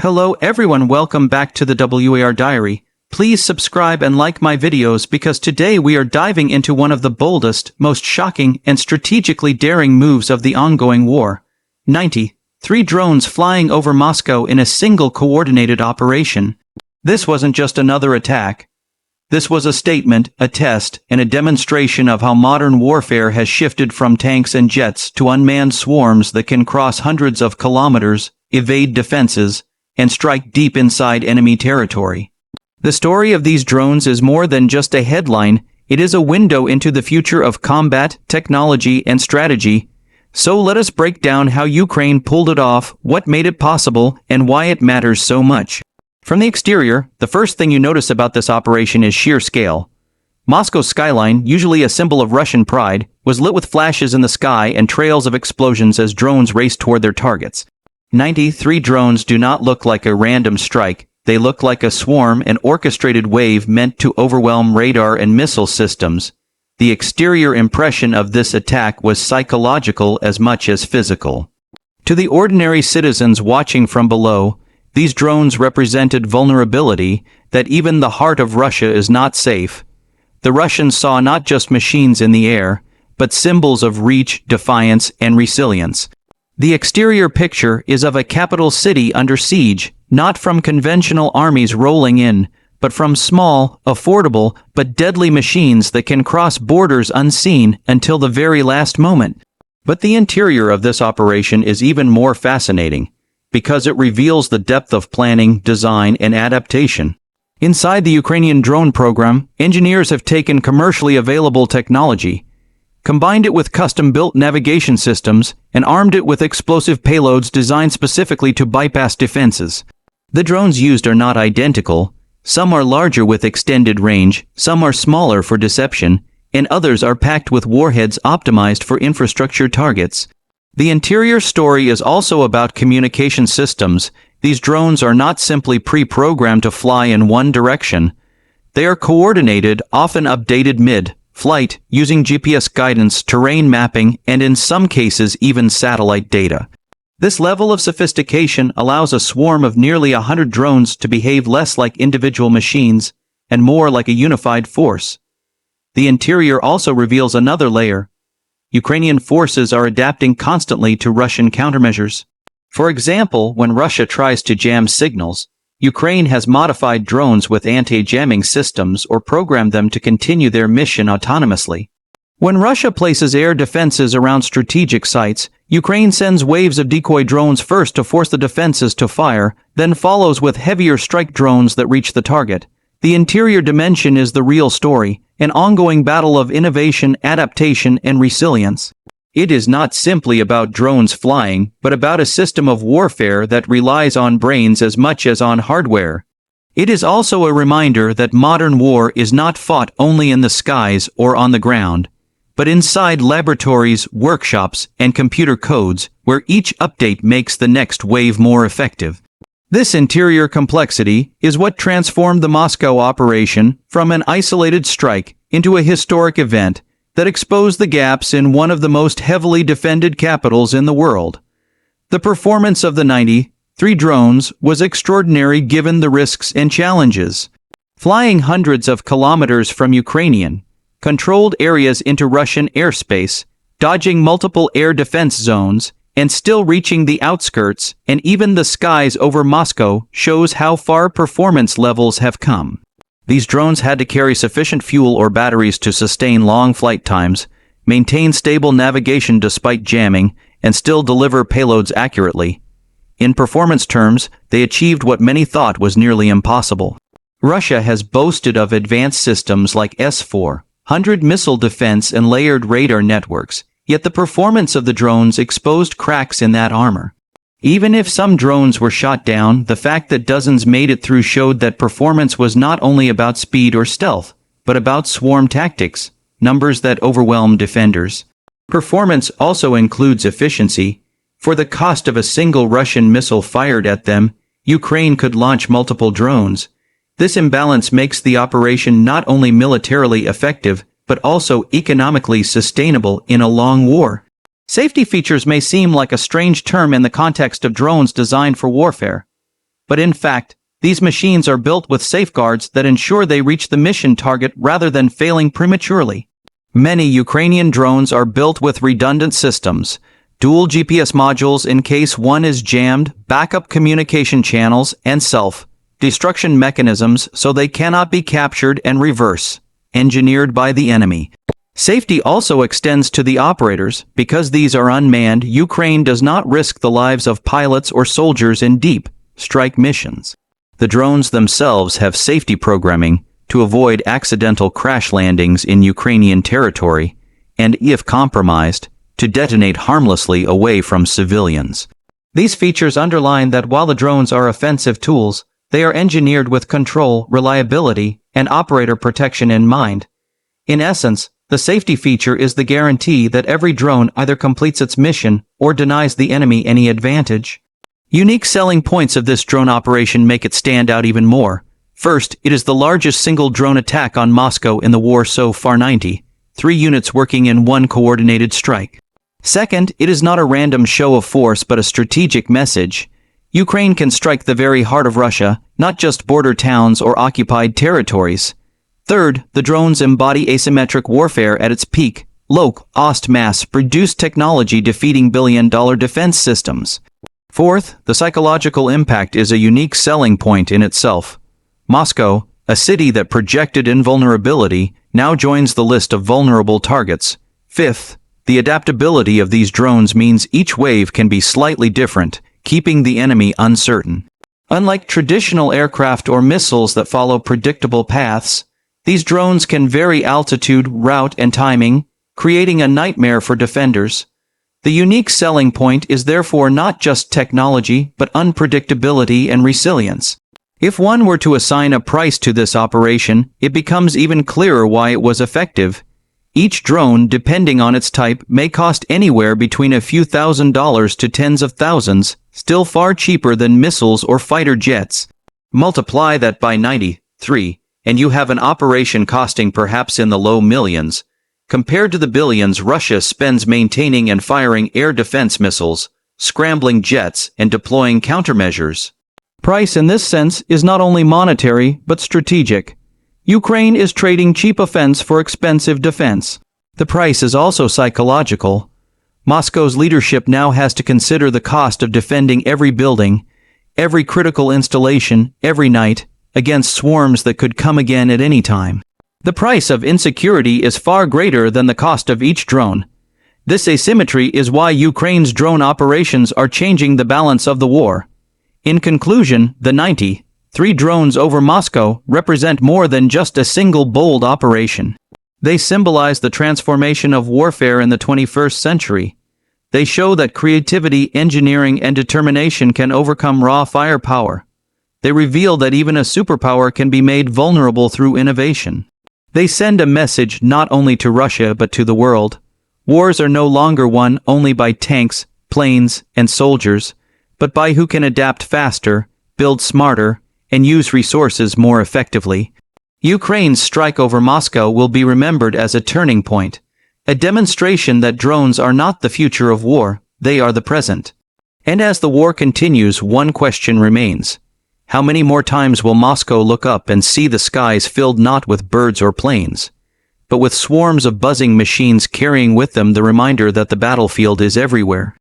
Hello everyone, welcome back to the WAR Diary. Please subscribe and like my videos because today we are diving into one of the boldest, most shocking, and strategically daring moves of the ongoing war. 93 drones flying over Moscow in a single coordinated operation. This wasn't just another attack. This was a statement, a test, and a demonstration of how modern warfare has shifted from tanks and jets to unmanned swarms that can cross hundreds of kilometers, evade defenses, and strike deep inside enemy territory. The story of these drones is more than just a headline, it is a window into the future of combat, technology, and strategy. So let us break down how Ukraine pulled it off, what made it possible, and why it matters so much. From the exterior, the first thing you notice about this operation is sheer scale. Moscow's skyline, usually a symbol of Russian pride, was lit with flashes in the sky and trails of explosions as drones raced toward their targets. 93 drones do not look like a random strike, they look like a swarm, an orchestrated wave meant to overwhelm radar and missile systems. The exterior impression of this attack was psychological as much as physical. To the ordinary citizens watching from below, these drones represented vulnerability, that even the heart of Russia is not safe. The Russians saw not just machines in the air, but symbols of reach, defiance, and resilience. The exterior picture is of a capital city under siege, not from conventional armies rolling in, but from small, affordable, but deadly machines that can cross borders unseen until the very last moment. But the interior of this operation is even more fascinating, because it reveals the depth of planning, design, and adaptation. Inside the Ukrainian drone program, engineers have taken commercially available technology, combined it with custom-built navigation systems, and armed it with explosive payloads designed specifically to bypass defenses. The drones used are not identical. Some are larger with extended range, some are smaller for deception, and others are packed with warheads optimized for infrastructure targets. The interior story is also about communication systems. These drones are not simply pre-programmed to fly in one direction. They are coordinated, often updated mid-flight, using GPS guidance, terrain mapping, and in some cases even satellite data. This level of sophistication allows a swarm of nearly 100 drones to behave less like individual machines and more like a unified force. The interior also reveals another layer. Ukrainian forces are adapting constantly to Russian countermeasures. For example, when Russia tries to jam signals, Ukraine has modified drones with anti-jamming systems or programmed them to continue their mission autonomously. When Russia places air defenses around strategic sites, Ukraine sends waves of decoy drones first to force the defenses to fire, then follows with heavier strike drones that reach the target. The interior dimension is the real story, an ongoing battle of innovation, adaptation, and resilience. It is not simply about drones flying, but about a system of warfare that relies on brains as much as on hardware. It is also a reminder that modern war is not fought only in the skies or on the ground, but inside laboratories, workshops, and computer codes, where each update makes the next wave more effective. This interior complexity is what transformed the Moscow operation from an isolated strike into a historic event that exposed the gaps in one of the most heavily defended capitals in the world. The performance of the 93 drones was extraordinary given the risks and challenges. Flying hundreds of kilometers from Ukrainian controlled areas into Russian airspace, dodging multiple air defense zones, and still reaching the outskirts and even the skies over Moscow shows how far performance levels have come. These drones had to carry sufficient fuel or batteries to sustain long flight times, maintain stable navigation despite jamming, and still deliver payloads accurately. In performance terms, they achieved what many thought was nearly impossible. Russia has boasted of advanced systems like S-400 missile defense and layered radar networks, yet the performance of the drones exposed cracks in that armor. Even if some drones were shot down, the fact that dozens made it through showed that performance was not only about speed or stealth, but about swarm tactics, numbers that overwhelm defenders. Performance also includes efficiency. For the cost of a single Russian missile fired at them, Ukraine could launch multiple drones. This imbalance makes the operation not only militarily effective, but also economically sustainable in a long war. Safety features may seem like a strange term in the context of drones designed for warfare. but in fact, these machines are built with safeguards that ensure they reach the mission target rather than failing prematurely. Many Ukrainian drones are built with redundant systems, dual GPS modules in case one is jammed, backup communication channels, and self-destruction mechanisms so they cannot be captured and reverse-engineered by the enemy. Safety also extends to the operators. Because these are unmanned, Ukraine does not risk the lives of pilots or soldiers in deep strike missions. The drones themselves have safety programming to avoid accidental crash landings in Ukrainian territory, and if compromised, to detonate harmlessly away from civilians. These features underline that while the drones are offensive tools, they are engineered with control, reliability, and operator protection in mind. In essence, the safety feature is the guarantee that every drone either completes its mission or denies the enemy any advantage. Unique selling points of this drone operation make it stand out even more. First, it is the largest single drone attack on Moscow in the war so far, 93 units working in one coordinated strike. Second, it is not a random show of force but a strategic message. Ukraine can strike the very heart of Russia, not just border towns or occupied territories. Third, the drones embody asymmetric warfare at its peak, low-cost mass-produced technology defeating billion-dollar defense systems. Fourth, the psychological impact is a unique selling point in itself. Moscow, a city that projected invulnerability, now joins the list of vulnerable targets. Fifth, the adaptability of these drones means each wave can be slightly different, keeping the enemy uncertain. Unlike traditional aircraft or missiles that follow predictable paths, these drones can vary altitude, route, and timing, creating a nightmare for defenders. The unique selling point is therefore not just technology, but unpredictability and resilience. If one were to assign a price to this operation, it becomes even clearer why it was effective. Each drone, depending on its type, may cost anywhere between a few $1,000s to tens of thousands, still far cheaper than missiles or fighter jets. Multiply that by 93, and you have an operation costing perhaps in the low millions, compared to the billions Russia spends maintaining and firing air defense missiles, scrambling jets, and deploying countermeasures. Price in this sense is not only monetary, but strategic. Ukraine is trading cheap offense for expensive defense. The price is also psychological. Moscow's leadership now has to consider the cost of defending every building, every critical installation, every night, against swarms that could come again at any time. The price of insecurity is far greater than the cost of each drone. This asymmetry is why Ukraine's drone operations are changing the balance of the war. In conclusion, the 93 drones over Moscow represent more than just a single bold operation. They symbolize the transformation of warfare in the 21st century. They show that creativity, engineering, and determination can overcome raw firepower. They reveal that even a superpower can be made vulnerable through innovation. They send a message not only to Russia but to the world. Wars are no longer won only by tanks, planes, and soldiers, but by who can adapt faster, build smarter, and use resources more effectively. Ukraine's strike over Moscow will be remembered as a turning point, a demonstration that drones are not the future of war, they are the present. And as the war continues, one question remains. How many more times will Moscow look up and see the skies filled not with birds or planes, but with swarms of buzzing machines carrying with them the reminder that the battlefield is everywhere?